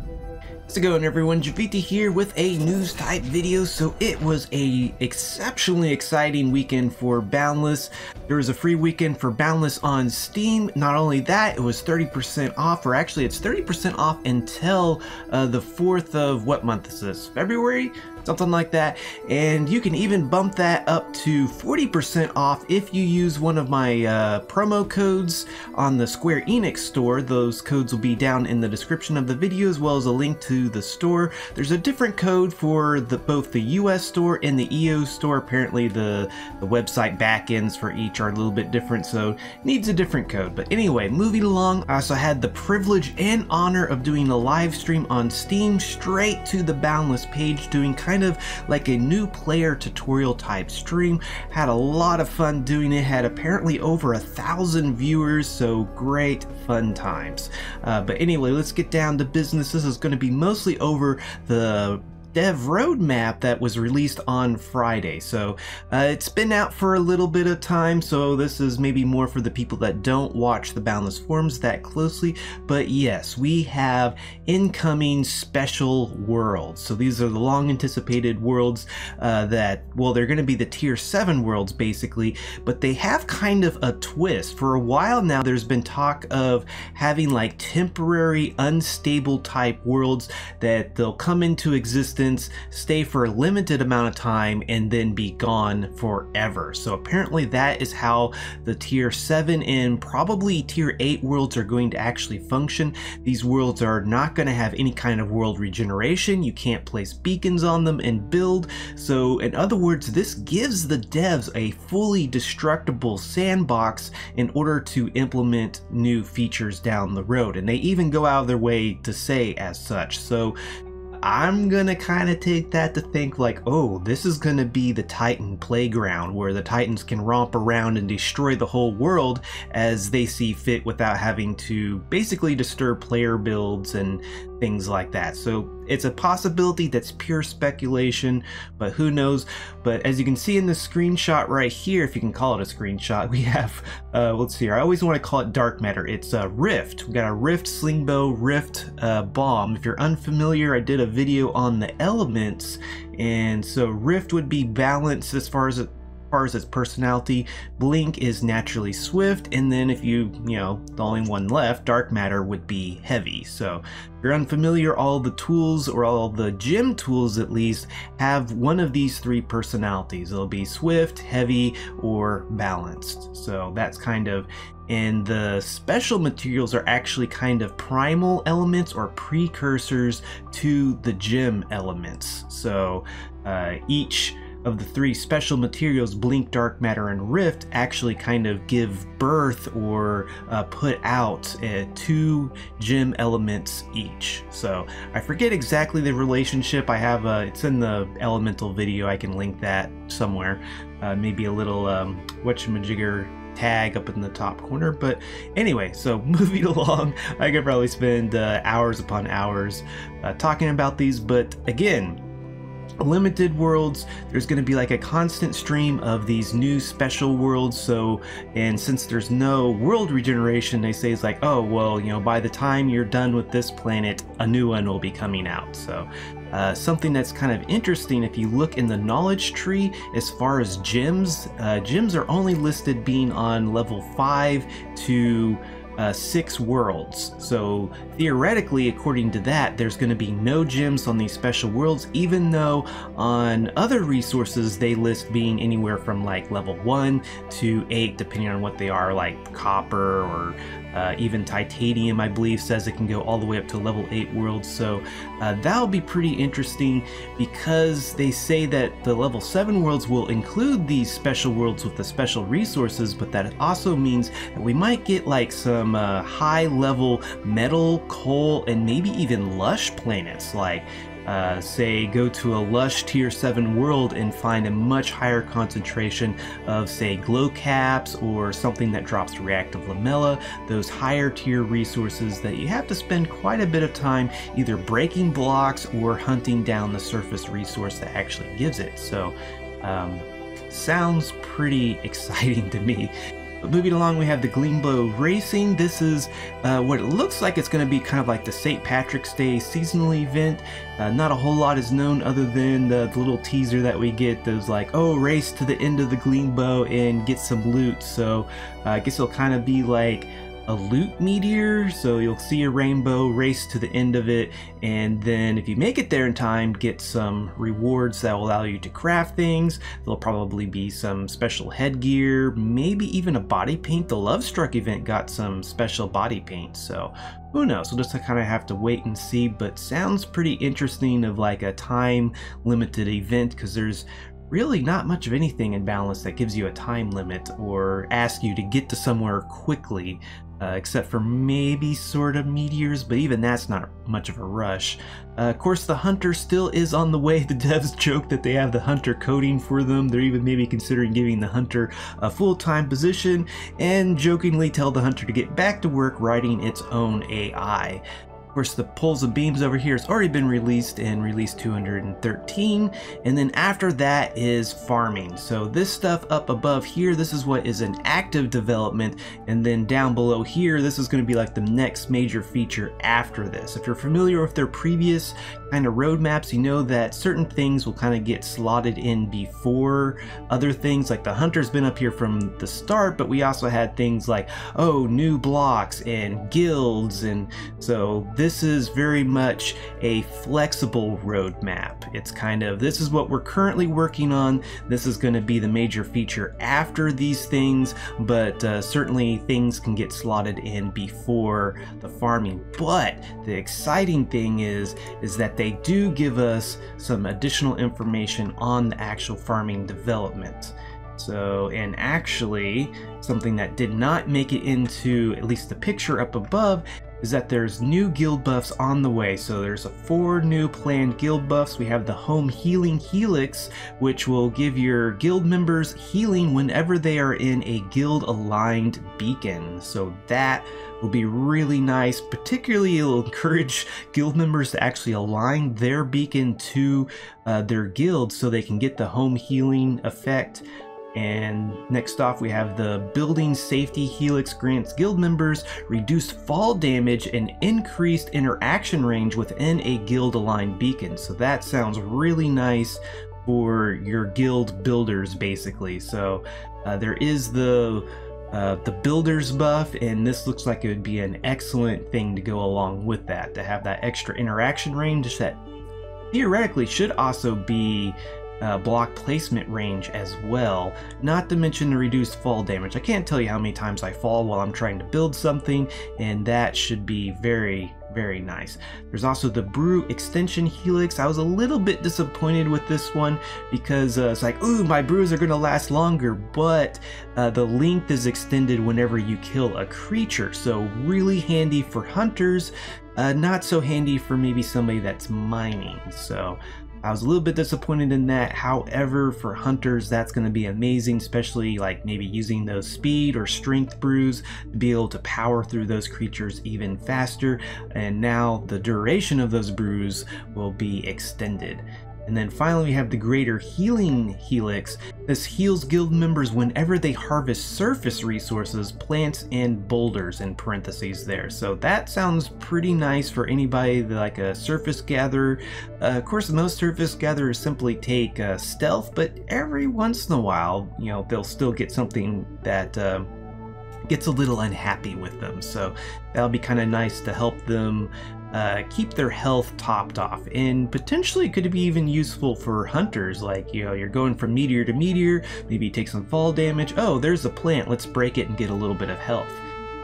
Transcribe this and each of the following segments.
How's it going, everyone? Jiivita here with a news type video. So it was a exceptionally exciting weekend for Boundless. There was a free weekend for Boundless on Steam. Not only that, it was 30% off, or actually it's 30% off until the 4th of, what month is this? February? Something like that. And you can even bump that up to 40% off if you use one of my promo codes on the Square Enix store. Those codes will be down in the description of the video, as well as a link to the store. There's a different code for both the US store and the EO store. Apparently the website backends for each are a little bit different, so it needs a different code. But anyway, moving along, I also had the privilege and honor of doing a live stream on Steam straight to the Boundless page, doing kind of like a new player tutorial type stream. Had a lot of fun doing it. Had apparently over 1,000 viewers, so great fun times. But anyway, let's get down to business. This is going to be mostly over the dev roadmap that was released on Friday. So it's been out for a little bit of time, so this is maybe more for the people that don't watch the Boundless forums that closely. But yes, we have incoming special worlds. So these are the long anticipated worlds that, well, they're going to be the tier 7 worlds basically, but they have kind of a twist. For a while now, there's been talk of having like temporary unstable type worlds that they'll come into existence, stay for a limited amount of time, and then be gone forever. So apparently that is how the tier 7 and probably tier 8 worlds are going to actually function. These worlds are not going to have any kind of world regeneration. You can't place beacons on them and build. So in other words, this gives the devs a fully destructible sandbox in order to implement new features down the road. And they even go out of their way to say as such. So I'm gonna kind of take that to think like, oh, this is gonna be the Titan playground where the Titans can romp around and destroy the whole world as they see fit without having to basically disturb player builds and things like that. So it's a possibility that's pure speculation, but who knows. But as you can see in the screenshot right here, if you can call it a screenshot, we have, let's see here, I always want to call it dark matter. It's a rift. We got a rift slingbow, rift bomb. If you're unfamiliar, I did a video on the elements, and so rift would be balanced as far as its personality. Blink is naturally swift, and then if you know, the only one left, dark matter, would be heavy. So if you're unfamiliar, all the tools, or all the gym tools at least, have one of these three personalities. It'll be swift, heavy, or balanced. So that's kind of, and the special materials are actually kind of primal elements or precursors to the gym elements. So each of the three special materials, Blink, Dark Matter, and Rift, actually kind of give birth or put out 2 gym elements each. So I forget exactly the relationship. I have it's in the elemental video. I can link that somewhere. Maybe a little whatchamajigger tag up in the top corner. But anyway, so moving along, I could probably spend hours upon hours talking about these, but again, limited worlds, there's going to be like a constant stream of these new special worlds. So, and since there's no world regeneration, they say it's like, oh well, you know, by the time you're done with this planet, a new one will be coming out. So something that's kind of interesting, if you look in the knowledge tree as far as gyms, gyms are only listed being on level 5 to 6 worlds. So theoretically, according to that, there's going to be no gyms on these special worlds, even though on other resources they list being anywhere from like level 1 to 8, depending on what they are, like copper or even titanium, I believe, says it can go all the way up to level 8 worlds. So that'll be pretty interesting, because they say that the level 7 worlds will include these special worlds with the special resources, but that also means that we might get like some high level metal, coal, and maybe even lush planets, like say go to a lush tier 7 world and find a much higher concentration of, say, glow caps or something that drops reactive lamella, those higher tier resources that you have to spend quite a bit of time either breaking blocks or hunting down the surface resource that actually gives it. So sounds pretty exciting to me. But moving along, we have the Gleambow Racing. This is what it looks like. It's going to be kind of like the St. Patrick's Day seasonal event. Not a whole lot is known other than the little teaser that we get. Those like, oh, race to the end of the Gleambow and get some loot. So I guess it'll kind of be like a loot meteor, so you'll see a rainbow, race to the end of it, and then if you make it there in time, get some rewards that will allow you to craft things. There'll probably be some special headgear, maybe even a body paint. The Lovestruck event got some special body paint, so who knows? We'll just kind of have to wait and see, but sounds pretty interesting of like a time limited event, because there's really not much of anything in Boundless that gives you a time limit or asks you to get to somewhere quickly, except for maybe sort of meteors, but even that's not much of a rush. Of course, the Hunter still is on the way. The devs joke that they have the Hunter coding for them. They're even maybe considering giving the Hunter a full-time position, and jokingly tell the Hunter to get back to work writing its own AI. Of course, the Poles and Beams over here has already been released in release 213, and then after that is farming. So this stuff up above here, this is what is an active development, and then down below here, this is going to be like the next major feature after this. If you're familiar with their previous kind of roadmaps, you know that certain things will kind of get slotted in before other things. Like the Hunter's been up here from the start, but we also had things like, oh, new blocks and guilds, and so this is very much a flexible roadmap. It's kind of, this is what we're currently working on. This is going to be the major feature after these things, but certainly things can get slotted in before the farming. But the exciting thing is that they do give us some additional information on the actual farming development. So, and actually, something that did not make it into at least the picture up above is that there's new guild buffs on the way. So there's 4 new planned guild buffs. We have the Home Healing Helix, which will give your guild members healing whenever they are in a guild aligned beacon. So that will be really nice. Particularly, it'll encourage guild members to actually align their beacon to their guild so they can get the home healing effect. And next off, we have the Building Safety Helix grants guild members reduced fall damage and increased interaction range within a guild aligned beacon. So that sounds really nice for your guild builders, basically. So there is the builders buff, and this looks like it would be an excellent thing to go along with that, to have that extra interaction range that theoretically should also be block placement range as well, not to mention the reduced fall damage. I can't tell you how many times I fall while I'm trying to build something, and that should be very, very nice. There's also the Brew Extension Helix. I was a little bit disappointed with this one because it's like, ooh, my brews are going to last longer, but the length is extended whenever you kill a creature, so really handy for hunters, not so handy for maybe somebody that's mining. So I was a little bit disappointed in that. However, for hunters, that's going to be amazing, especially like maybe using those speed or strength brews to be able to power through those creatures even faster. And now the duration of those brews will be extended. And then finally, we have the Greater Healing Helix. This heals guild members whenever they harvest surface resources, plants, and boulders, in parentheses there. So that sounds pretty nice for anybody like a surface gatherer. Of course, most surface gatherers simply take stealth, but every once in a while, you know, they'll still get something that gets a little unhappy with them. So that'll be kind of nice to help them keep their health topped off, and potentially could be even useful for hunters. Like, you know, you're going from meteor to meteor, maybe you take some fall damage. Oh, there's a plant, let's break it and get a little bit of health.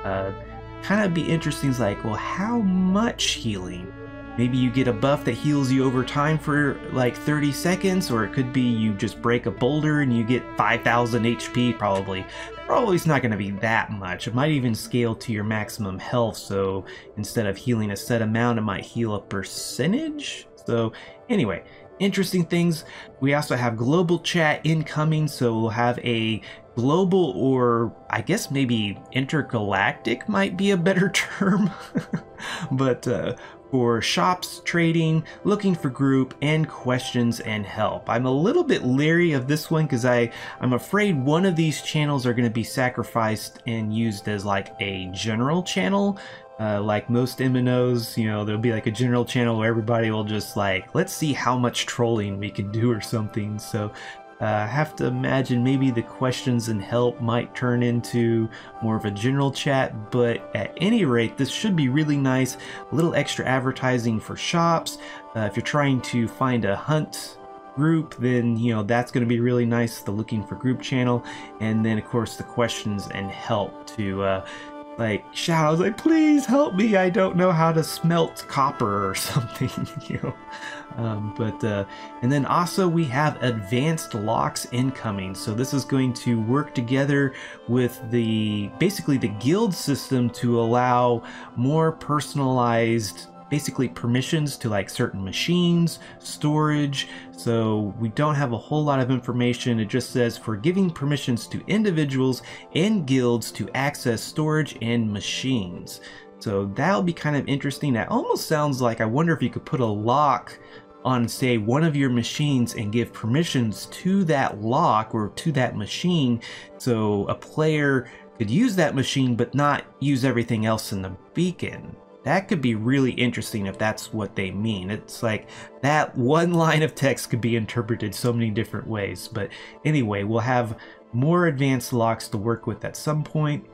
Kind of be interesting, is like, well, how much healing? Maybe you get a buff that heals you over time for like 30 seconds, or it could be you just break a boulder and you get 5,000 HP probably. Probably it's not going to be that much. It might even scale to your maximum health, so instead of healing a set amount, it might heal a percentage. So anyway, interesting things. We also have global chat incoming, so we'll have a global, or I guess maybe intergalactic might be a better term. But for shops, trading, looking for group, and questions and help. I'm a little bit leery of this one because I'm afraid one of these channels are going to be sacrificed and used as like a general channel. Like most MNOs, you know, there'll be like a general channel where everybody will just like, let's see how much trolling we can do or something. So I have to imagine maybe the questions and help might turn into more of a general chat, but at any rate, this should be really nice. A little extra advertising for shops. If you're trying to find a hunt group, then you know that's going to be really nice, the looking for group channel. And then of course the questions and help to like shout. I was like, please help me, I don't know how to smelt copper or something, you know. And then also we have advanced locks incoming. So this is going to work together with basically the guild system to allow more personalized basically permissions to like certain machines, storage. So we don't have a whole lot of information. It just says for giving permissions to individuals and guilds to access storage and machines. So that'll be kind of interesting. That almost sounds like, I wonder if you could put a lock on, say, one of your machines and give permissions to that lock or to that machine, so a player could use that machine but not use everything else in the beacon. That could be really interesting if that's what they mean. It's like that one line of text could be interpreted so many different ways. But anyway, we'll have more advanced locks to work with at some point.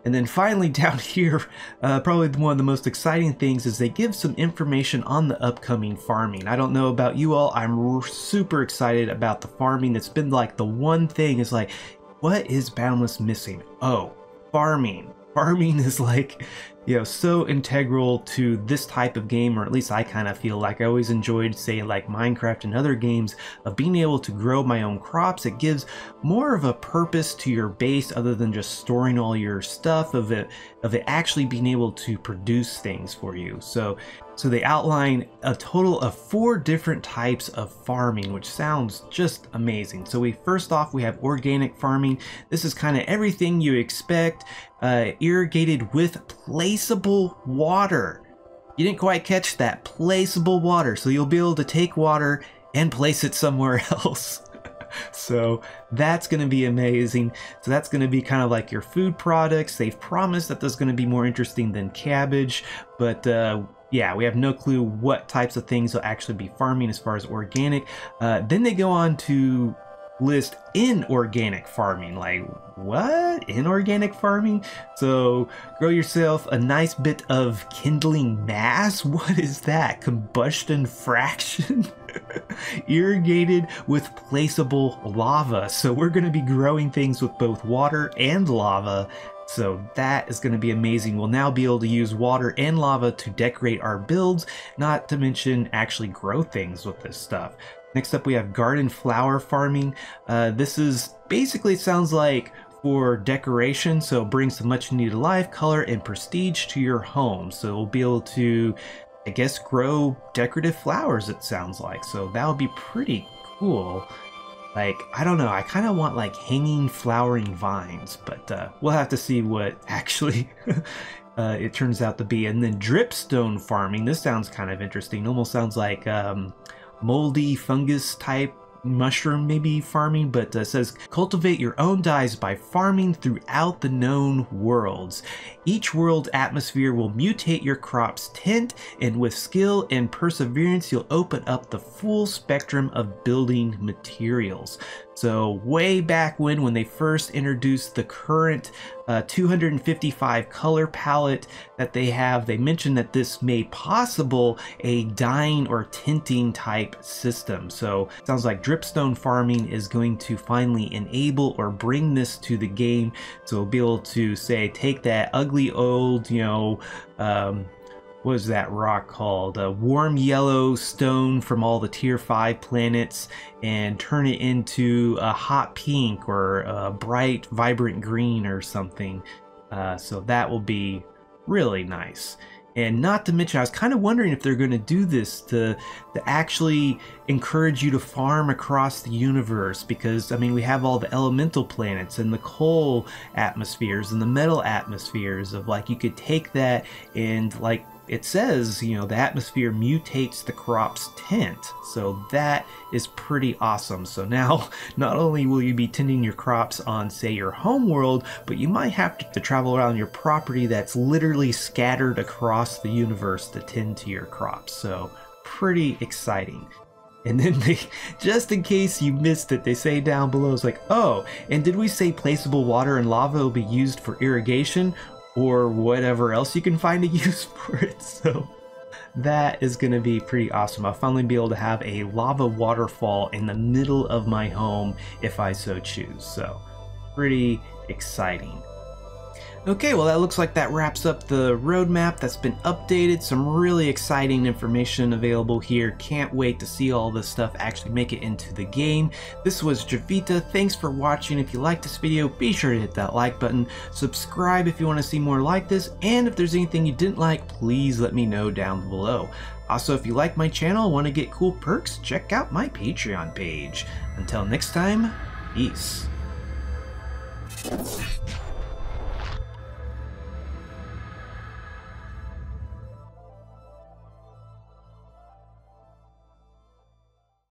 And then finally down here, probably one of the most exciting things is they give some information on the upcoming farming. I don't know about you all, I'm super excited about the farming. It's been like the one thing is like, what is Boundless missing? Oh, farming. Farming is like, you know, so integral to this type of game, or at least I kind of feel like. I always enjoyed, say, like Minecraft and other games, of being able to grow my own crops. It gives more of a purpose to your base other than just storing all your stuff, of it actually being able to produce things for you. So they outline a total of 4 different types of farming, which sounds just amazing. So first off, we have organic farming. This is kind of everything you expect, irrigated with placeable water. You didn't quite catch that, placeable water. So you'll be able to take water and place it somewhere else. So that's going to be amazing. So that's going to be kind of like your food products. They've promised that there's going to be more interesting than cabbage, but yeah, we have no clue what types of things will actually be farming as far as organic. Then they go on to list inorganic farming. Like, what? Inorganic farming? So grow yourself a nice bit of kindling mass? What is that? Combustion fraction? Irrigated with placeable lava. So we're going to be growing things with both water and lava. So that is going to be amazing. We'll now be able to use water and lava to decorate our builds, not to mention actually grow things with this stuff. Next up, we have garden flower farming. This is basically, it sounds like for decoration, so it brings some much needed life, color, and prestige to your home. So we'll be able to, I guess, grow decorative flowers, it sounds like. So that would be pretty cool. Like, I don't know, I kind of want like hanging flowering vines, but we'll have to see what actually it turns out to be. And then dripstone farming, this sounds kind of interesting. Almost sounds like moldy fungus type mushroom maybe farming, but says cultivate your own dyes by farming throughout the known worlds. Each world atmosphere will mutate your crop's tint, and with skill and perseverance you'll open up the full spectrum of building materials. So way back when they first introduced the current 255 color palette that they have, they mentioned that this made possible a dyeing or tinting type system. So it sounds like dripstone farming is going to finally enable or bring this to the game. So we'll be able to, say, take that ugly old, you know, what is that rock called? A warm yellow stone from all the tier 5 planets, and turn it into a hot pink or a bright, vibrant green or something. So that will be really nice. And not to mention, I was kind of wondering if they're going to do this to actually encourage you to farm across the universe, because I mean, we have all the elemental planets and the coal atmospheres and the metal atmospheres of, like, you could take that and, like it says, you know, the atmosphere mutates the crop's tint. So that is pretty awesome. So now, not only will you be tending your crops on, say, your home world, but you might have to travel around your property that's literally scattered across the universe to tend to your crops. So pretty exciting. And then they, just in case you missed it, they say down below, it's like, oh, and did we say placeable water and lava will be used for irrigation? Or whatever else you can find a use for it. So that is going to be pretty awesome. I'll finally be able to have a lava waterfall in the middle of my home if I so choose. So pretty exciting. Okay, well, that looks like that wraps up the roadmap that's been updated. Some really exciting information available here. Can't wait to see all this stuff actually make it into the game. This was Jiivita. Thanks for watching. If you liked this video, be sure to hit that like button. Subscribe if you want to see more like this. And if there's anything you didn't like, please let me know down below. Also, if you like my channel, want to get cool perks, check out my Patreon page. Until next time, peace.